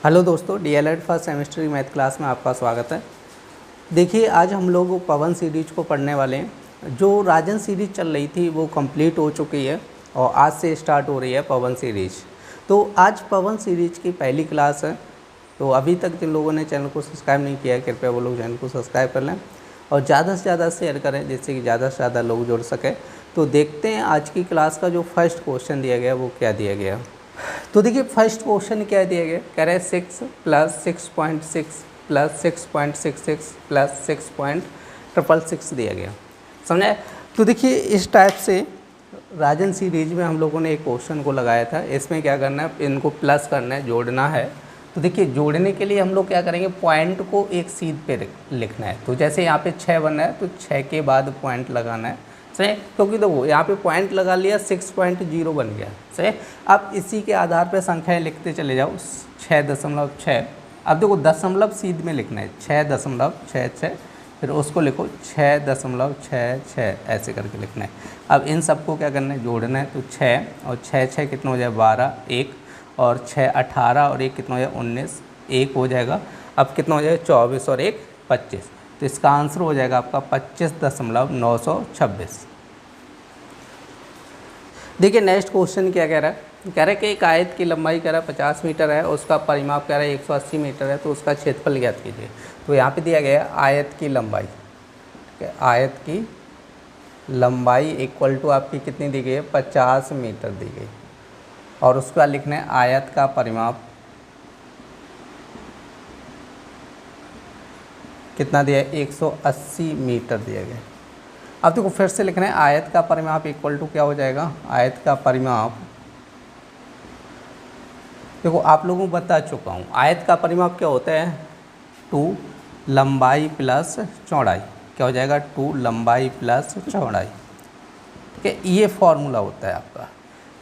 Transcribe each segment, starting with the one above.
Hello दोस्तों, DElEd first semester की math class में आपका स्वागत है। देखिए, आज हम लोग पवन सीरीज को पढ़ने वाले हैं। जो राजन सीरीज चल रही थी वो कंप्लीट हो चुकी है और आज से स्टार्ट हो रही है पवन सीरीज। तो आज पवन सीरीज की पहली क्लास है। तो अभी तक जिन लोगों ने चैनल को सब्सक्राइब नहीं किया है, कृपया वो लोग चैनल को सब्सक्राइब कर लें और ज़्यादा से ज़्यादा शेयर करें, जिससे कि ज़्यादा से ज़्यादा लोग जुड़ सकें। तो देखते हैं आज की क्लास का जो फर्स्ट क्वेश्चन दिया गया वो क्या दिया गया। तो देखिए, फर्स्ट क्वेश्चन क्या दिया गया, कह रहे हैं 6 + 6.6 + 6.66 + 6.666 दिया गया। समझे? तो देखिए, इस टाइप से राजन सीरीज में हम लोगों ने एक क्वेश्चन को लगाया था। इसमें क्या करना है, इनको प्लस करना है, जोड़ना है। तो देखिए, जोड़ने के लिए हम लोग क्या करेंगे, पॉइंट को एक सीध पे लिखना है। तो जैसे यहाँ पे 6 बना है तो 6 के बाद पॉइंट लगाना है। सही, क्योंकि देखो यहाँ पे पॉइंट लगा लिया, 6.0 बन गया। सही, अब इसी के आधार पे संख्याएं लिखते चले जाओ। 6.6। अब देखो दशमलव सीध में लिखना है, 6.66, फिर उसको लिखो 6.66 ऐसे करके लिखना है। अब इन सबको क्या करना है, जोड़ना है। तो 6 और 6 कितना हो जाए, 12, 1 और 6 18 और 1 कितना हो जाए, 19, 1 हो जाएगा। अब कितना हो जाएगा, 24 और 1 25। तो इसका आंसर हो जाएगा आपका 25.926। देखिए, नेक्स्ट क्वेश्चन क्या कह रहा है, कह रहा है कि एक आयत की लंबाई कह रहा है 50 मीटर है, उसका परिमाप कह रहा है 180 मीटर है, तो उसका क्षेत्रफल ज्ञात कीजिए। तो यहाँ पे दिया गया है आयत की लंबाई। ठीक है, आयत की लंबाई इक्वल टू आपकी कितनी दी गई है, 50 मीटर दी गई, और उसका लिखना है आयत का परिमाप कितना दिया है, 180 मीटर दिया गया। अब देखो फिर से लिखना है आयत का परिमाप इक्वल टू क्या हो जाएगा, आयत का परिमाप, देखो आप लोगों को बता चुका हूँ, आयत का परिमाप क्या होता है, 2 लंबाई प्लस चौड़ाई। क्या हो जाएगा, 2 लंबाई प्लस चौड़ाई। ठीक है, ये फॉर्मूला होता है आपका।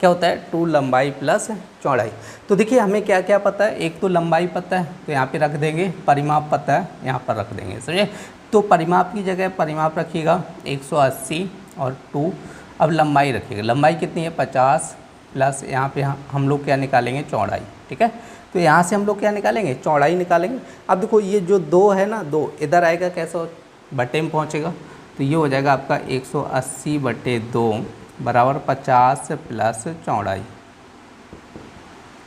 क्या होता है, 2 लंबाई प्लस चौड़ाई। तो देखिए, हमें क्या क्या पता है, एक तो लंबाई पता है तो यहाँ पे रख देंगे, परिमाप पता है यहाँ पर रख देंगे। समझे? तो परिमाप की जगह परिमाप रखिएगा 180 और 2, अब लंबाई रखिएगा। लंबाई कितनी है, 50 प्लस यहाँ पे हम लोग क्या निकालेंगे, चौड़ाई। ठीक है, तो यहाँ से हम लोग क्या निकालेंगे, चौड़ाई निकालेंगे। अब देखो ये जो 2 है ना, 2 इधर आएगा, कैसा बटे में पहुँचेगा, तो ये हो जाएगा आपका 180/2 बराबर 50 प्लस चौड़ाई।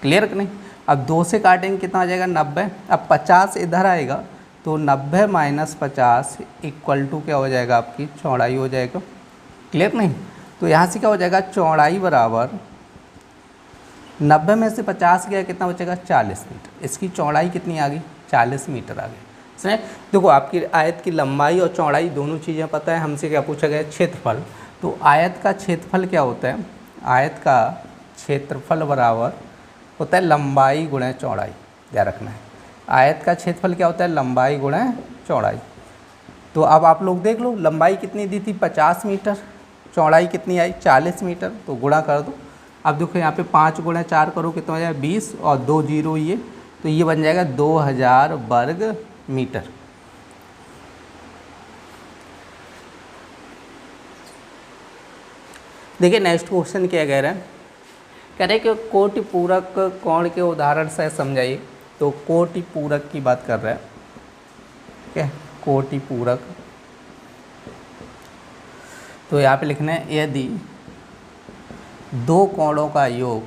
क्लियर कि नहीं? अब 2 से काटेंगे, कितना आ जाएगा, 90। अब 50 इधर आएगा तो 90 - 50 इक्वल टू क्या हो जाएगा, आपकी चौड़ाई हो जाएगा। क्लियर नहीं? तो यहाँ से क्या हो जाएगा, चौड़ाई बराबर 90 में से 50 गया, कितना बचेगा, 40 मीटर। इसकी चौड़ाई कितनी आ गई, 40 मीटर आ गई। समझे? देखो, आपकी आयत की लंबाई और चौड़ाई दोनों चीज़ें पता है। हमसे क्या पूछा गया, क्षेत्रफल। तो आयत का क्षेत्रफल क्या होता है, आयत का क्षेत्रफल बराबर होता है लंबाई गुणा चौड़ाई। ध्यान रखना है, आयत का क्षेत्रफल क्या होता है, लंबाई गुणा चौड़ाई। तो अब आप लोग देख लो, लंबाई कितनी दी थी, 50 मीटर, चौड़ाई कितनी आई, 40 मीटर, तो गुणा कर दो। अब देखो यहाँ पे 5 × 4 करो, कितना हो जाएगा, 20 और 2 0 ये, तो ये बन जाएगा 2000 वर्ग मीटर। देखिए, नेक्स्ट क्वेश्चन क्या कह रहा है, कह रहे कि कोटि पूरक कोण के उदाहरण से समझाइए। तो कोटि पूरक की बात कर रहा है। ठीक है, कोटि पूरक, तो यहाँ पे लिखना है, यदि 2 कोणों का योग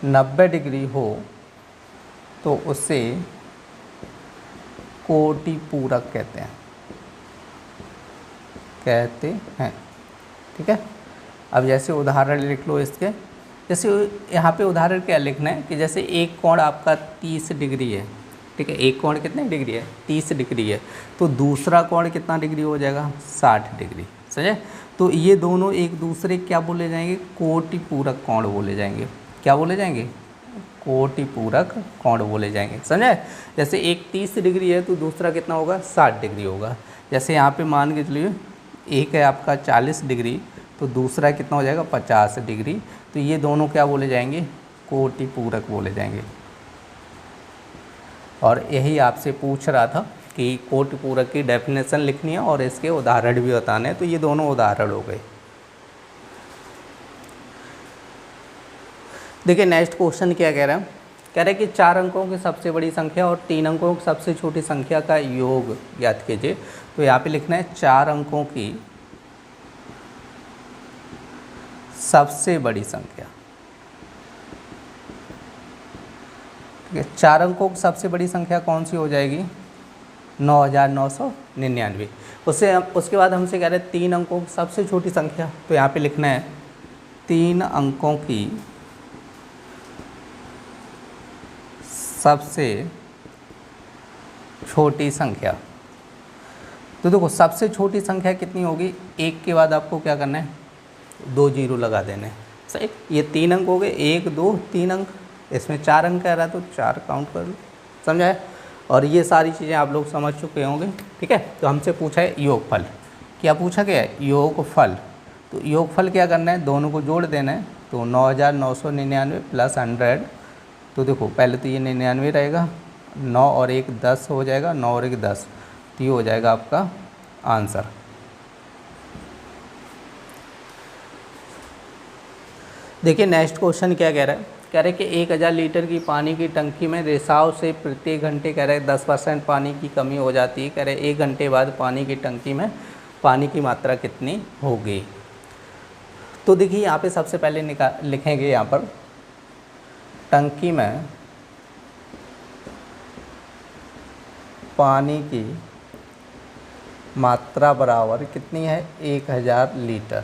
90 डिग्री हो तो उसे कोटि पूरक कहते हैं। ठीक है, अब जैसे उदाहरण लिख लो इसके। जैसे यहाँ पे उदाहरण क्या लिखना है कि जैसे एक कोण आपका 30 डिग्री है। ठीक है, एक कोण कितने डिग्री है, 30 डिग्री है, तो दूसरा कोण कितना डिग्री हो जाएगा, 60 डिग्री। समझे? तो ये दोनों एक दूसरे क्या बोले जाएंगे, कोटि पूरक कोण बोले जाएंगे। क्या बोले जाएंगे, कोटि पूरक कोण बोले जाएंगे। समझे? जैसे एक 30 डिग्री है तो दूसरा कितना होगा, 60 डिग्री होगा। जैसे यहाँ पे मान के चलिए एक है आपका 40 डिग्री, तो दूसरा कितना हो जाएगा, 50 डिग्री। तो ये दोनों क्या बोले जाएंगे, कोटि पूरक बोले जाएंगे। और यही आपसे पूछ रहा था कि कोटि पूरक की डेफिनेशन लिखनी है और इसके उदाहरण भी बताने हैं। तो ये दोनों उदाहरण हो गए। देखिए नेक्स्ट क्वेश्चन क्या कह रहा है, कह रहे हैं कि 4 अंकों की सबसे बड़ी संख्या और 3 अंकों की सबसे छोटी संख्या का योग ज्ञात कीजिए। तो यहाँ पे लिखना है 4 अंकों की सबसे बड़ी संख्या। ठीक है, 4 अंकों की सबसे बड़ी संख्या कौन सी हो जाएगी, 9999। उसके बाद हमसे कह रहे हैं 3 अंकों की सबसे छोटी संख्या। तो यहाँ पे लिखना है 3 अंकों की सबसे छोटी संख्या। तो देखो सबसे छोटी संख्या कितनी होगी, 1 के बाद आपको क्या करना है, 2 जीरो लगा देने हैं। सही, ये 3 अंक हो गए, 1 2 3 अंक, इसमें 4 अंक कह रहा है तो 4 काउंट कर लो, समझा है। और ये सारी चीज़ें आप लोग समझ चुके होंगे। ठीक है, तो हमसे पूछा है योगफल, क्या पूछा गया है, योगफल। तो योगफल क्या करना है, दोनों को जोड़ देना है। तो 9999 प्लस 100। तो देखो पहले तो ये 99 रहेगा, 9 और 1 10 हो जाएगा, 9 और 1 10, तो ये हो जाएगा आपका आंसर। देखिए नेक्स्ट क्वेश्चन क्या कह रहा है, कह रहे हैं कि 1000 लीटर की पानी की टंकी में रिसाव से प्रत्येक घंटे कह रहे हैं 10% पानी की कमी हो जाती है। कह रहे हैं 1 घंटे बाद पानी की टंकी में पानी की मात्रा कितनी होगी। तो देखिए यहाँ पे सबसे पहले लिखेंगे यहाँ पर टंकी में पानी की मात्रा बराबर कितनी है, 1000 लीटर।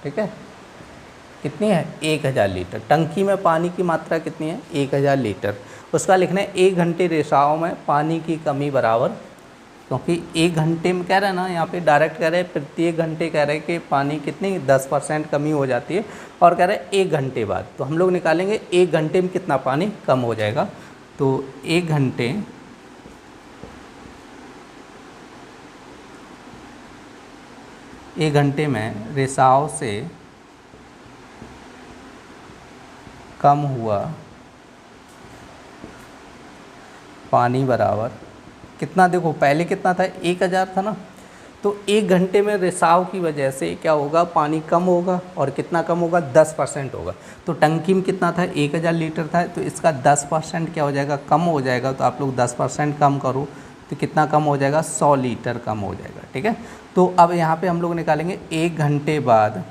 ठीक है, कितनी है, 1000 लीटर। टंकी में पानी की मात्रा कितनी है, 1000 लीटर। उसका लिखना है 1 घंटे रिसाव में पानी की कमी बराबर, क्योंकि 1 घंटे में कह रहे हैं ना, यहाँ पे डायरेक्ट कह रहे हैं प्रत्येक घंटे कह रहे हैं कि पानी कितनी 10% कमी हो जाती है, और कह रहे हैं 1 घंटे बाद। तो हम लोग निकालेंगे 1 घंटे में कितना पानी कम हो जाएगा। तो 1 घंटे में रिसाव से कम हुआ पानी बराबर कितना, देखो पहले कितना था, 1000 था ना। तो 1 घंटे में रिसाव की वजह से क्या होगा, पानी कम होगा, और कितना कम होगा, 10% होगा। तो टंकी में कितना था, 1000 लीटर था, तो इसका 10% क्या हो जाएगा, कम हो जाएगा। तो आप लोग 10% कम करो तो कितना कम हो जाएगा, 100 लीटर कम हो जाएगा। ठीक है, तो अब यहाँ पे हम लोग निकालेंगे 1 घंटे बाद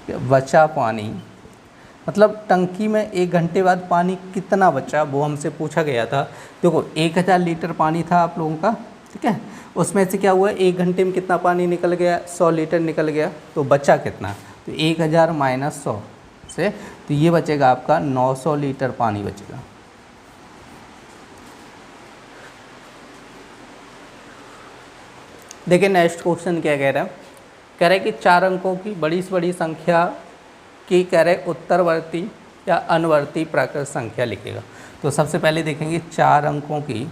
बचा पानी, मतलब टंकी में 1 घंटे बाद पानी कितना बचा वो हमसे पूछा गया था। देखो 1000 लीटर पानी था आप लोगों का, ठीक है, उसमें से क्या हुआ, 1 घंटे में कितना पानी निकल गया, 100 लीटर निकल गया। तो बचा कितना, तो 1000 माइनस 100 से, तो ये बचेगा आपका 900 लीटर पानी बचेगा। देखिए नेक्स्ट क्वेश्चन क्या कह रहा है, कह रहे हैं कि 4 अंकों की बड़ी से बड़ी संख्या की कह रहे उत्तरवर्ती या अनुवर्ती प्राकृत संख्या लिखेगा। तो सबसे पहले देखेंगे 4 अंकों की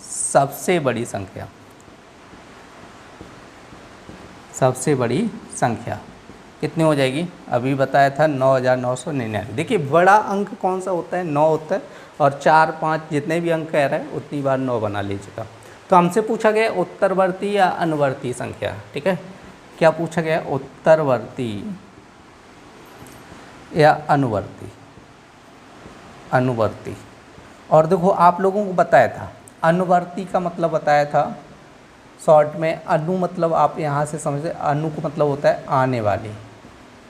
सबसे बड़ी संख्या, सबसे बड़ी संख्या कितनी हो जाएगी, अभी बताया था 9999। देखिए बड़ा अंक कौन सा होता है, 9 होता है, और 4 5 जितने भी अंक कह रहे हैं उतनी बार 9 बना लीजिएगा। तो हमसे पूछा गया उत्तरवर्ती या अनुवर्ती संख्या। ठीक है, क्या पूछा गया, उत्तरवर्ती या अनुवर्ती। और देखो आप लोगों को बताया था अनुवर्ती का मतलब बताया था शॉर्ट में, अनु मतलब आप यहाँ से समझे, अनु को मतलब होता है आने वाली।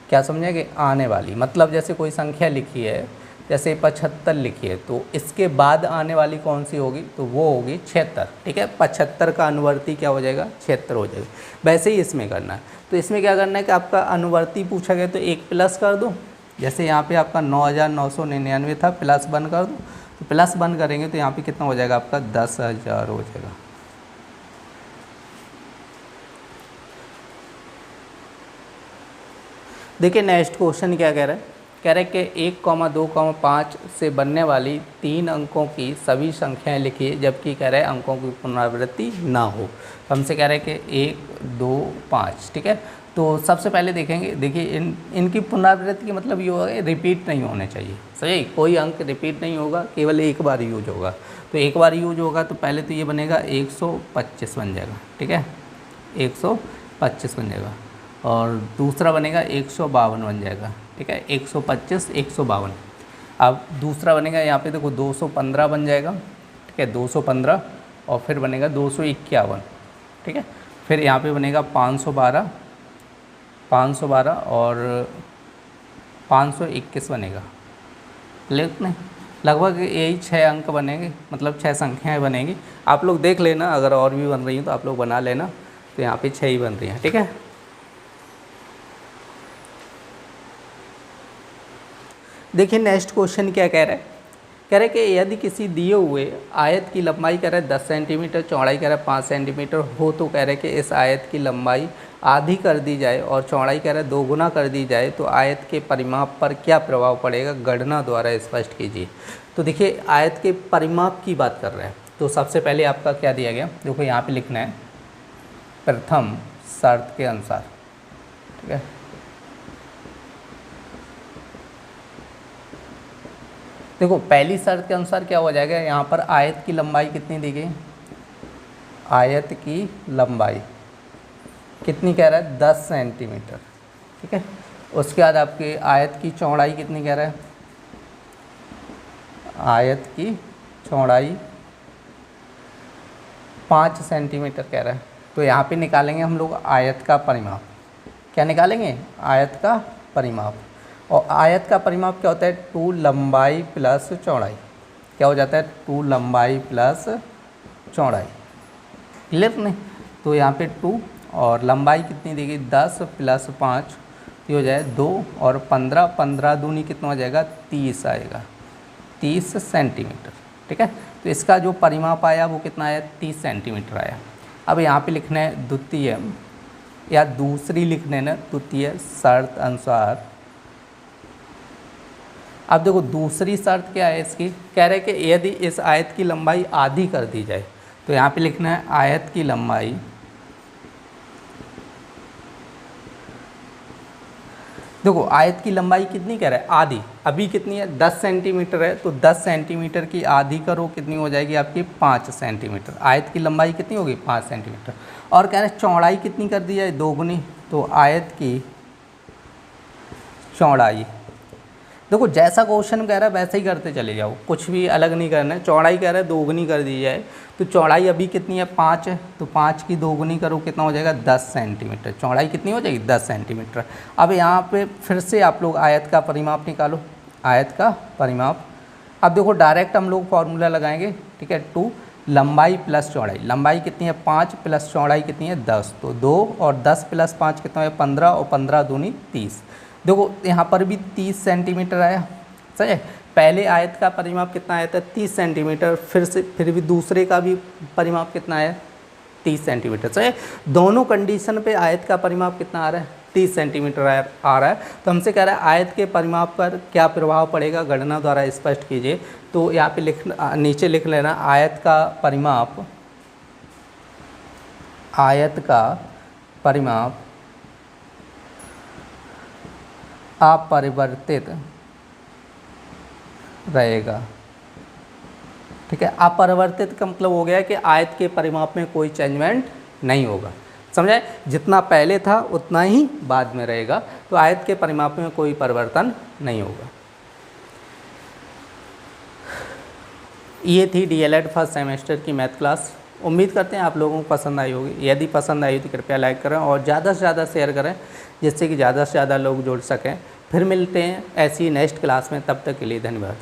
क्या समझेंगे, आने वाली, मतलब जैसे कोई संख्या लिखी है, जैसे 75 लिखी है, तो इसके बाद आने वाली कौन सी होगी, तो वो होगी 76। ठीक है, 75 का अनुवर्ती क्या हो जाएगा, 76 हो जाएगा। वैसे ही इसमें करना है। तो इसमें क्या करना है कि आपका अनुवर्ती पूछा गया तो एक प्लस कर दो, जैसे यहाँ पे आपका 9999 था, प्लस 1 कर दो। तो प्लस 1 करेंगे तो यहाँ पे कितना हो जाएगा आपका 10,000 हो जाएगा। देखिए नेक्स्ट क्वेश्चन क्या कह रहा है, कह रहे हैं कि 1,2,5 से बनने वाली 3 अंकों की सभी संख्याएं लिखिए जबकि कह रहे हैं अंकों की पुनरावृत्ति ना हो। तो हमसे कह रहे हैं कि 1 2 5। ठीक है, तो सबसे पहले देखेंगे, देखिए इनकी पुनरावृत्ति का मतलब ये होगा रिपीट नहीं होने चाहिए। सही, कोई अंक रिपीट नहीं होगा, केवल एक बार यूज होगा। तो एक बार यूज होगा तो पहले तो ये बनेगा 125 बन जाएगा। ठीक है, 125 बन जाएगा, और दूसरा बनेगा 152 बन जाएगा। ठीक है, 125 152। अब दूसरा बनेगा यहाँ पे देखो 215 बन जाएगा। ठीक है, 215, और फिर बनेगा 251। ठीक है, फिर यहाँ पे बनेगा 512 और 521 बनेगा। लेकिन लगभग यही 6 अंक बनेंगे, मतलब 6 संख्याएं बनेंगी। आप लोग देख लेना, अगर और भी बन रही हैं तो आप लोग बना लेना। तो यहाँ पे 6 ही बन रही हैं। ठीक है, देखिए नेक्स्ट क्वेश्चन क्या कह रहा है। कह रहे कि यदि किसी दिए हुए आयत की लंबाई कह रहा है 10 सेंटीमीटर, चौड़ाई कह रहा है 5 सेंटीमीटर हो, तो कह रहे कि इस आयत की लंबाई आधी कर दी जाए और चौड़ाई कह रहा है 2 गुना कर दी जाए, तो आयत के परिमाप पर क्या प्रभाव पड़ेगा, गणना द्वारा स्पष्ट कीजिए। तो देखिए आयत के परिमाप की बात कर रहे हैं, तो सबसे पहले आपका क्या दिया गया, देखो यहाँ पे लिखना है प्रथम शर्त के अनुसार। ठीक है, देखो पहली शर्त के अनुसार क्या हो जाएगा, यहाँ पर आयत की लंबाई कितनी दी गई, आयत की लंबाई कितनी कह रहा है 10 सेंटीमीटर। ठीक है, उसके बाद आपके आयत की चौड़ाई कितनी कह रहा है, आयत की चौड़ाई 5 सेंटीमीटर कह रहा है। तो यहाँ पे निकालेंगे हम लोग आयत का परिमाप। क्या निकालेंगे, आयत का परिमाप। और आयत का परिमाप क्या होता है, 2 लंबाई प्लस चौड़ाई। क्या हो जाता है, 2 लंबाई प्लस चौड़ाई। क्लियर नहीं, तो यहाँ पे 2 और लंबाई कितनी देगी 10 प्लस 5, ये हो जाए 2 और 15, 15 दूनी कितना हो जाएगा 30 आएगा, 30 सेंटीमीटर। ठीक है, तो इसका जो परिमाप आया वो कितना आया, 30 सेंटीमीटर आया। अब यहाँ पे लिखना है द्वितीय या दूसरी लिखने ना, द्वितीय शर्त अनुसार। अब देखो दूसरी शर्त क्या है इसकी, कह रहे हैं कि यदि इस आयत की लंबाई आधी कर दी जाए, तो यहाँ पे लिखना है आयत की लंबाई देखो आयत की लंबाई कितनी कह रहा है, आधी। अभी कितनी है 10 सेंटीमीटर है, तो 10 सेंटीमीटर की आधी करो कितनी हो जाएगी आपकी 5 सेंटीमीटर। आयत की लंबाई कितनी होगी 5 सेंटीमीटर। और कह रहे हैं चौड़ाई कितनी कर दी जाए, 2 गुनी। तो आयत की चौड़ाई, देखो जैसा क्वेश्चन कह रहा है वैसे ही करते चले जाओ, कुछ भी अलग नहीं करना है। चौड़ाई कह रहा है 2 गुनी कर दी जाए, तो चौड़ाई अभी कितनी है 5 है, तो 5 की 2 गुनी करो कितना हो जाएगा 10 सेंटीमीटर। चौड़ाई कितनी हो जाएगी 10 सेंटीमीटर। अब यहाँ पे फिर से आप लोग आयत का परिमाप निकालो, आयत का परिमाप। अब देखो डायरेक्ट हम लोग फॉर्मूला लगाएंगे। ठीक है, 2 लंबाई प्लस चौड़ाई, लंबाई कितनी है 5 प्लस चौड़ाई कितनी है 10, तो 2 और 10 प्लस 5 कितना है 15, और 15 दूनी 30। देखो यहाँ पर भी 30 सेंटीमीटर आया। सही है, पहले आयत का परिमाप कितना आया था 30 सेंटीमीटर, फिर भी दूसरे का भी परिमाप कितना आया 30 सेंटीमीटर। सही है, दोनों कंडीशन पे आयत का परिमाप कितना आ रहा है 30 सेंटीमीटर आ रहा है। तो हमसे कह रहा है आयत के परिमाप पर क्या प्रभाव पड़ेगा, गणना द्वारा स्पष्ट कीजिए। तो यहाँ पे नीचे लिख लेना आयत का परिमाप, आयत का परिमाप अपरिवर्तित रहेगा। ठीक है, अपरिवर्तित का मतलब हो गया कि आयत के परिमाप में कोई चेंजमेंट नहीं होगा। समझे, जितना पहले था उतना ही बाद में रहेगा, तो आयत के परिमाप में कोई परिवर्तन नहीं होगा। ये थी डीएलएड फर्स्ट सेमेस्टर की मैथ क्लास। उम्मीद करते हैं आप लोगों को पसंद आई होगी। यदि पसंद आई तो कृपया लाइक करें और ज़्यादा से ज़्यादा शेयर करें, जिससे कि ज़्यादा से ज़्यादा लोग जुड़ सकें। फिर मिलते हैं ऐसी नेक्स्ट क्लास में, तब तक के लिए धन्यवाद।